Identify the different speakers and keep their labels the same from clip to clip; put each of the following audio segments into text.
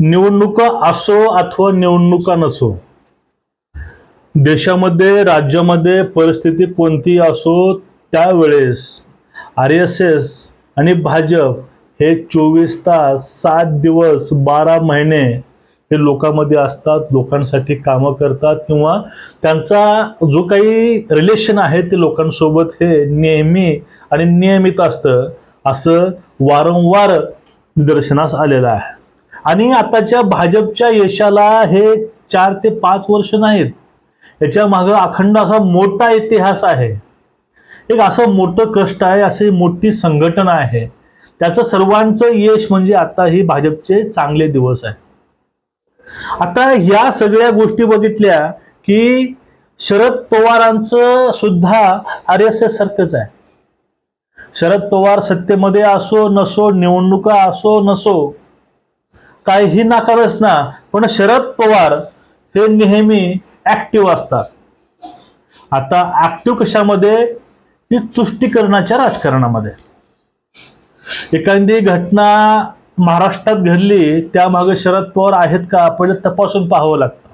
Speaker 1: निवडणुका असो अथवा निवडणुका नसो, देशामध्ये राज्यामध्ये परिस्थिती कोणती असो, त्यावेळेस RSS आणि भाजप हे 24 तास 7 दिवस 12 महिने हे लोकांमध्ये असतात, लोकांसाठी कामं करतात किंवा त्यांचा जो काही रिलेशन आहे ते लोकांसोबत हे नेहमी आणि नियमित असतं, असं वारंवार निदर्शनास आलेलं आहे. आणि आताच्या भाजपच्या यशाला हे 4 ते 5 वर्ष नाहीत, याच्या मागे अखंड असा मोठा इतिहास आहे. एक असं मोठं कष्ट आहे, अशी मोठी संघटना आहे. त्याचं सर्वांचं यश म्हणजे आता ही भाजपचे चांगले दिवस आहे. आता या सगळ्या गोष्टी बघितल्या की शरद पवारांचं सुद्धा RSS सारखंच आहे. शरद पवार सत्तेमध्ये असो नसो, निवडणुका असो नसो, काहीही नाकारच ना, पण शरद पवार हे नेहमी ऍक्टिव्ह असतात. आता ऍक्टिव्ह कशामध्ये? की तुष्टीकरणाच्या राजकारणामध्ये. एखादी घटना महाराष्ट्रात घडली, त्यामागे शरद पवार आहेत का आपण तपासून पाहावं लागतं.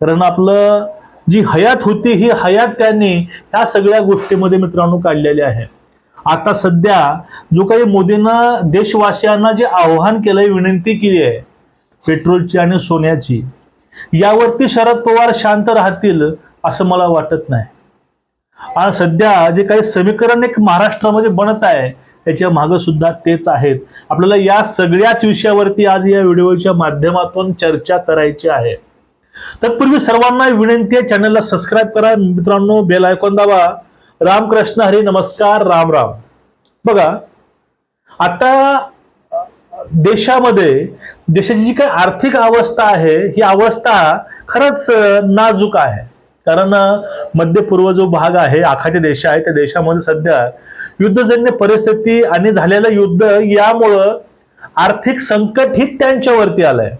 Speaker 1: कारण आपलं जी हयात होती ही हयात त्यांनी ह्या सगळ्या गोष्टीमध्ये मित्रांनो काढलेली आहे. आता सध्या जो काही मोदींना देशवासियांना जे आव्हान केलंय, विनंती केली आहे पेट्रोलची आणि सोन्याची, यावरती शरद पवार शांत राहतील असं मला वाटत नाही. आणि सध्या जे काही समीकरण एक महाराष्ट्रामध्ये बनत आहे त्याच्या मागे सुद्धा तेच आहेत. आपल्याला या सगळ्याच विषयावरती आज या व्हिडिओच्या माध्यमातून चर्चा करायची आहे. तत्पूर्वी सर्वांना विनंती आहे, चॅनलला सबस्क्राईब करा मित्रांनो, बेल आयकॉन दाबा. रामकृष्ण हरी, नमस्कार, राम राम. बघा, आता देशाची जी काही आर्थिक अवस्था आहे ही अवस्था खरंच नाजूक आहे. कारण मध्य पूर्व जो भाग आहे, आखाती देश आहे, त्या देशामध्ये सध्या युद्धजन्य परिस्थिती आणि झालेलं युद्ध यामुळं आर्थिक संकट ही त्यांच्यावरती आलंय.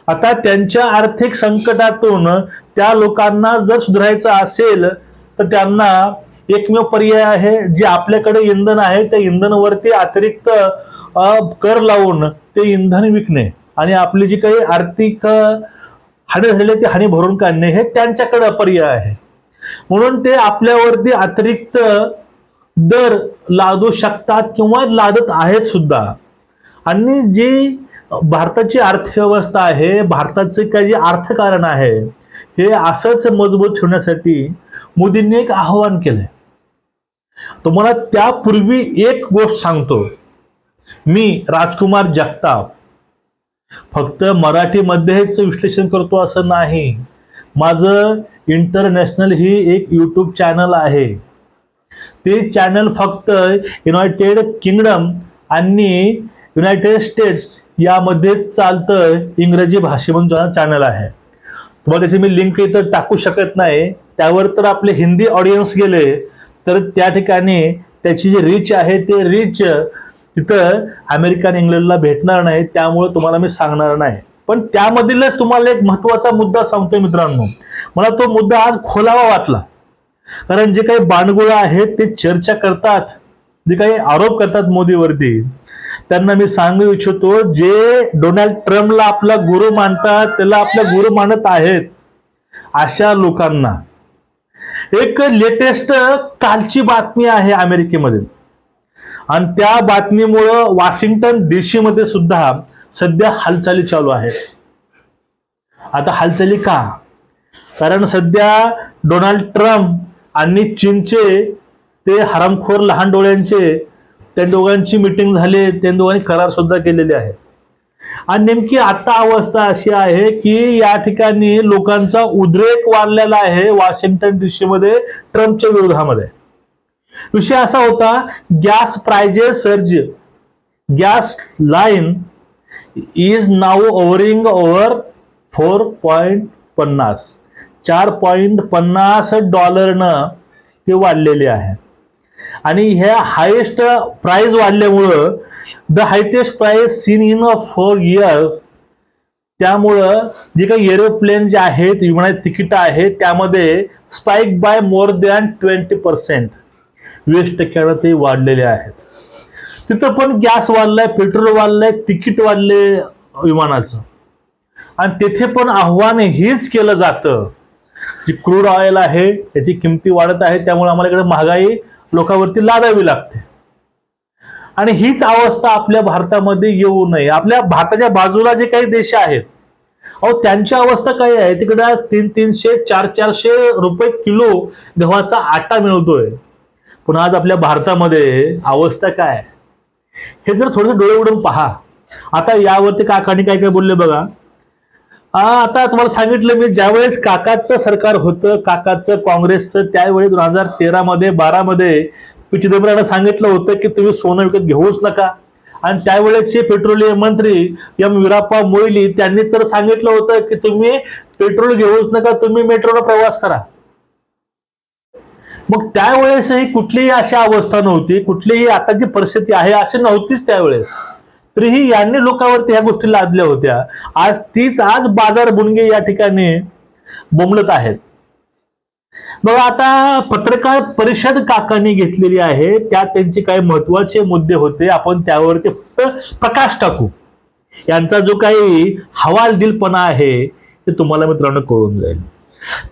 Speaker 1: आता त्यांच्या आर्थिक संकटातून त्या लोकांना जर सुधारायचं असेल तर त्यांना एकमेव पर्याय आहे, जे आपल्याकडे इंधन आहे त्या इंधनावरती अतिरिक्त कर लावून ते इंधन विकणे आणि आपली जी काही आर्थिक हानी झाली ती हानी भरून काढणे, हे त्यांच्याकडे पर्याय आहे. म्हणून ते आपल्यावरती अतिरिक्त दर लादू शकतात किंवा लादत आहेत सुद्धा. आणि जी भारताची अर्थव्यवस्था आहे, भारताचे काही जे अर्थकारण आहे, हे असंच मजबूत ठेवण्यासाठी मोदींनी एक आव्हान केलंय. तुम्हाला त्यापूर्वी एक गोष्ट सांगतो, मी राजकुमार जगताप फक्त मराठीमध्येच विश्लेषण करतो असं नाही. माझं इंटरनॅशनल ही एक यूट्यूब चॅनल आहे. ते चॅनल फक्त युनायटेड किंगडम आणि युनायटेड स्टेट्स यामध्ये चालतं, इंग्रजी भाषेमधून चॅनल आहे. तुम्हाला त्याची मी लिंक इथं टाकू शकत नाही. त्यावर तर आपले हिंदी ऑडियन्स गेले तर त्या ठिकाणी त्याची जी रीच आहे ते रीच तिथं अमेरिका आणि इंग्लंडला भेटणार नाही, त्यामुळे तुम्हाला मी सांगणार नाही. पण त्यामधीलच तुम्हाला एक महत्वाचा मुद्दा सांगतोय मित्रांनो. मला तो मुद्दा आज खोलावा वाटला, कारण जे काही बाणगुळा आहेत ते चर्चा करतात, जे काही आरोप करतात मोदीवरती, त्यांना मी सांगू इच्छितो, जे डोनाल्ड ट्रम्पला आपला गुरु मानतात, त्याला आपला गुरु मानत आहेत, अशा लोकांना एक लेटेस्ट कालची बातमी आहे अमेरिकेमध्ये, आणि त्या बातमीमुळं वॉशिंग्टन DC मध्ये सुद्धा सध्या हालचाली चालू आहेत. आता हालचाली का? कारण सध्या डोनाल्ड ट्रम्प आणि चीनचे ते हरामखोर लहान डोळ्यांचे त्या दोघांची मीटिंग झाली, त्या दोघांनी करार सुद्धा केलेले आहेत. आणि नेमकी आता अवस्था अशी आहे की या ठिकाणी लोकांचा उद्रेक वाढलेला आहे वॉशिंग्टन DC मध्ये ट्रम्पच्या विरोधामध्ये. विषय असा होता, gas prices surge, gasoline is now hovering over $4.50 $4.50 ते वाढलेले आहे. आणि ह्या हायेस्ट प्राइस वाढल्यामुळं, the highest price seen in 4 years, त्यामुळं जे काही एरोप्लेन जे आहेत, विमानाचे तिकीट आहेत, त्यामध्ये स्पाइक बाय मोर दॅन 20%, 20% ते वाढलेले आहेत. तिथं पण गॅस वाढलाय, पेट्रोल वाढलंय, तिकीट वाढले, विमानाचं, आणि तेथे पण आव्हान हेच केलं जातं, जी क्रूड ऑइल आहे त्याची किमती वाढत आहे, त्यामुळे आम्हाला इकडे महागाई लोकांवरती लादावी लागते. आणि हीच अवस्था आपल्या भारतामध्ये येऊ नये. आपल्या भारताच्या बाजूला जे काही देश आहेत, अहो त्यांची अवस्था काय आहे, तिकडे 300-300, 400-400 रुपये किलो गव्हाचा आटा मिळतोय. पण आज आपल्या भारतामध्ये अवस्था काय, हे जर थोडंसं डोळे उघडून पहा. आता यावरती काकांनी काय काय बोलले बघा. आता तुम्हाला सांगितलं मी, ज्यावेळेस काकाचं सरकार होतं, काकाचं काँग्रेसचं, त्यावेळी 2013 मध्ये 12 मध्ये पी चिदंबरांना सांगितलं होतं की तुम्ही सोनं विकत घेऊच नका. आणि त्यावेळेसचे पेट्रोलियम मंत्री एम वीराप्पा मोईली त्यांनी तर सांगितलं होतं की तुम्ही पेट्रोल घेऊच नका, तुम्ही मेट्रोला प्रवास करा. मग त्यावेळेसही कुठलीही अशी अवस्था नव्हती, कुठलीही आता जी परिस्थिती आहे अशी नव्हतीच त्यावेळेस. तरीही यांनी लोकांवरती ह्या गोष्टी लादल्या होत्या. आज बाजार बुणगे या ठिकाणी बोंबलत आहेत. बघा, आता पत्रकार परिषद काकांनी घेतलेली आहे, त्यात त्यांचे काही महत्वाचे मुद्दे होते, आपण त्यावरती फक्त प्रकाश टाकू. यांचा जो काही हवालदिलपणा आहे ते तुम्हाला मित्रांनो कळून जाईल.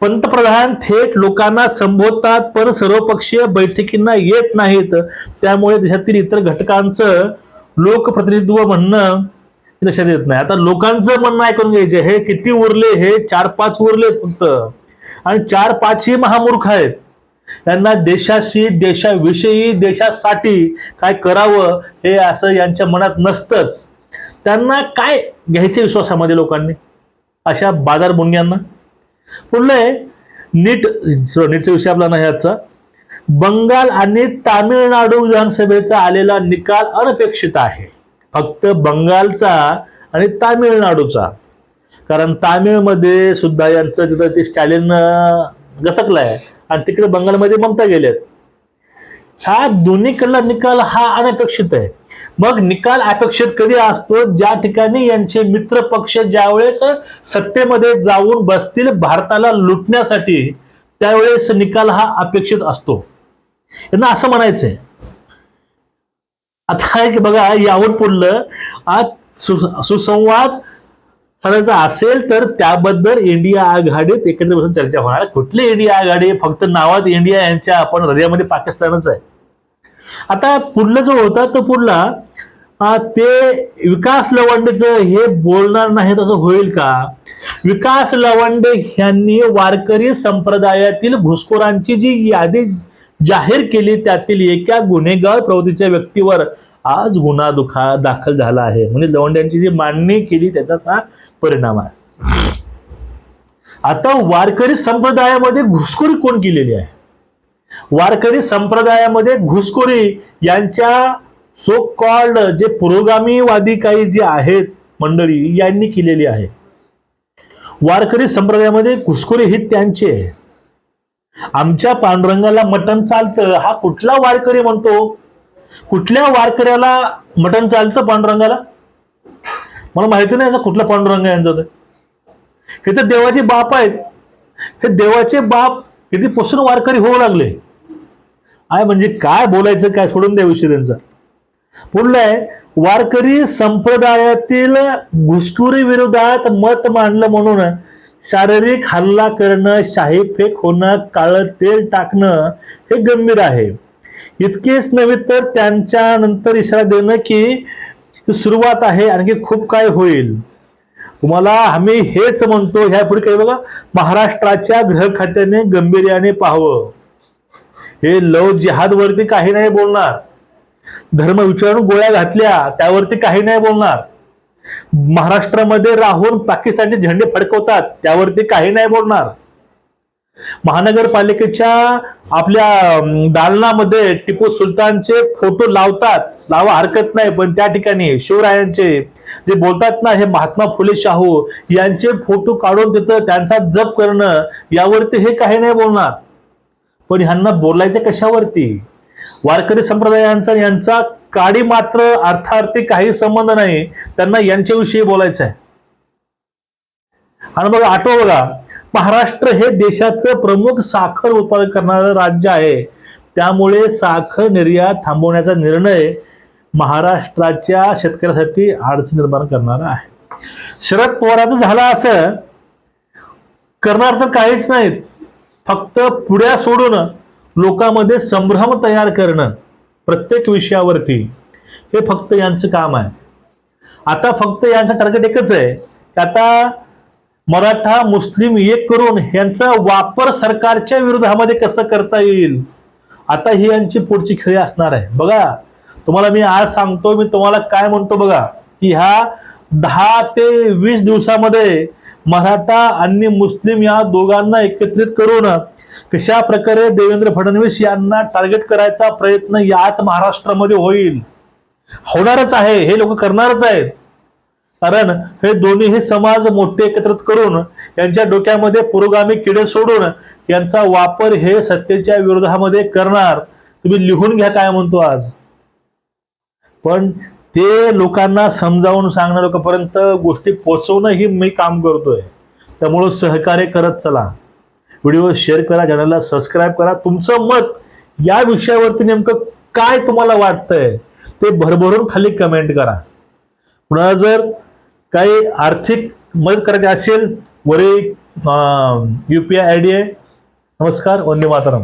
Speaker 1: पंतप्रधान थेट लोकांना संबोधतात पण सर्वपक्षीय बैठकींना येत नाहीत, त्यामुळे देशातील इतर घटकांचं लोकप्रतिनिधित्व म्हणणं लक्षात येत नाही. आता लोकांचं म्हणणं ऐकून घ्यायचे, हे किती उरले, हे 4-5 उरले फक्त, आणि 4-5 ही महामूर्ख आहेत. त्यांना देशाशी, देशाविषयी, देशासाठी काय करावं हे असं यांच्या मनात नसतंच. त्यांना काय घ्यायचे विश्वासामध्ये लोकांनी अशा बाजार बुणग्यांना. पुढले नीटचा विषय आपला नाही आजचा. बंगाल आणि तामिळनाडू विधानसभेचा आलेला निकाल अनपेक्षित आहे, फक्त बंगालचा आणि तामिळनाडूचा. कारण तामिळमध्ये सुद्धा यांचं तिथं ते स्टॅलिन गचकलाय आणि तिकडे बंगालमध्ये ममता गेलेत. हा दोन्हीकडला निकाल हा अनपेक्षित आहे. मग निकाल अपेक्षित कधी असतो, ज्या ठिकाणी यांचे मित्र पक्ष ज्यावेळेस सत्तेमध्ये जाऊन बसतील भारताला लुटण्यासाठी, त्यावेळेस निकाल हा अपेक्षित असतो. यांना असं म्हणायचंय. आता बघा, यावर पुढलं आज सुसंवाद करायचा असेल तर त्याबद्दल इंडिया आघाडीत एकत्र बसून चर्चा होणार. कुठली इंडिया आघाडी, फक्त नावात इंडिया, यांच्या आपण हृदयामध्ये पाकिस्तानच आहे. आता पुढलं जो होता तो पुढला ते विकास लवंडेचं हे बोलणार नाही तसं होईल का. विकास लवंडे यांनी वारकरी संप्रदायातील घुसखोरांची जी यादी जाहीर केली, त्यातील एका गुन्हेगार प्रवृत्तीच्या व्यक्तीवर आज गुन्हा दाखल झाला आहे. म्हणजे लवंड्यांची जी मांडणी केली त्याचाच हा परिणाम आहे. आता वारकरी संप्रदायामध्ये घुसखोरी कोण केलेली आहे, वारकरी संप्रदायामध्ये घुसखोरी यांच्या सो कॉल्ड जे पुरोगामीवादी काही जे आहेत मंडळी यांनी केलेली आहे. वारकरी संप्रदायामध्ये घुसखोरी ही त्यांची आहे. आमच्या पांडुरंगाला मटण चालतं हा कुठला वारकरी म्हणतो, कुठल्या वारकऱ्याला मटण चालतं पांडुरंगाला, मला माहिती नाही कुठला पांडुरंग यांचा. हे तर देवाचे बाप आहेत, हे देवाचे बाप कितीपासून वारकरी होऊ लागले आहे, म्हणजे काय बोलायचं, काय सोडून द्या विषय त्यांचा. पुढलं आहे, वारकरी संप्रदायातील घुसखोरी विरोधात मत मांडलं म्हणून शारीरिक हल्ला करणं, शाही फेक होणं, काळं तेल टाकणं हे गंभीर आहे. इतकेच नव्हे तर त्यांच्या नंतर इशारा देणं की सुरुवात आहे, आणखी खूप काय होईल. तुम्हाला आम्ही हेच म्हणतो, ह्या पुढे काही बघा, महाराष्ट्राच्या गृह खात्याने गंभीर्याने पाहावं. हे लव जिहाद वरती काही नाही बोलणार, धर्म विचारून गोळ्या घातल्या त्यावरती काही नाही बोलणार, महाराष्ट्रामध्ये राहून पाकिस्तानचे झेंडे फडकवतात त्यावरती काही नाही बोलणार, महानगरपालिकेच्या आपल्या दालनामध्ये टिपू सुलतानचे फोटो लावतात, लावा हरकत नाही, पण त्या ठिकाणी शिवरायांचे जे बोलतात ना, हे महात्मा फुले शाहू यांचे फोटो काढून तिथं त्यांचा जप करणं यावरती हे काही नाही बोलणार. पण ह्यांना बोलायचं कशावरती, वारकरी संप्रदायांचा यांचा काडी मात्र अर्थार्थी काही संबंध नाही, त्यांना यांच्याविषयी बोलायचं आहे. आणि बघा, आठवं बघा, महाराष्ट्र हे देशाचं प्रमुख साखर उत्पादन करणारं राज्य आहे, त्यामुळे साखर निर्यात थांबवण्याचा निर्णय महाराष्ट्राच्या शेतकऱ्यासाठी अडचण निर्माण करणारा आहे. शरद पवारांचं झालं असं करणार तर काहीच नाहीत, फक्त पुढ्या सोडून लोकांमध्ये संभ्रम तयार करणं प्रत्येक विषयावरती, हे फक्त यांचं काम आहे. आता फक्त यांचं टार्गेट एकच आहे की आता मराठा मुस्लिम एक करून यांचा वापर सरकारच्या विरोधामध्ये कसं करता येईल, आता ही यांची पुढची खेळी असणार आहे. बघा, तुम्हाला मी आज सांगतो, मी तुम्हाला काय म्हणतो बघा, की ह्या 10 ते 20 दिवसामध्ये मराठा आणि मुस्लिम या दोघांना एकत्रित करून कशा प्रकारे देवेंद्र फडणवीस यांना टार्गेट करायचा प्रयत्न याच महाराष्ट्रामध्ये होणारच आहे. हे लोक करणारच आहेत. कारण हे दोन्ही समाज मोठे एकत्रित करून यांच्या डोक्यामध्ये पुरोगामी किडे सोडून यांचा वापर हे सत्तेच्या विरोधामध्ये करणार. तुम्ही लिहून घ्या काय म्हणतो आज. पण ते लोकांना समजावून सांगणं, लोकांपर्यंत गोष्टी पोहोचवणं ही मी काम करतोय. त्यामुळं सहकार्य करत चला. व्हिडिओ शेअर करा, चॅनलला सबस्क्राईब करा. तुमचं मत या विषयावरती नेमकं काय तुम्हाला वाटतंय ते भरभरून खाली कमेंट करा. पुन्हा जर काही आर्थिक मदत करायची असेल, वरी UPI ID आहे. नमस्कार. वंदे मातरम.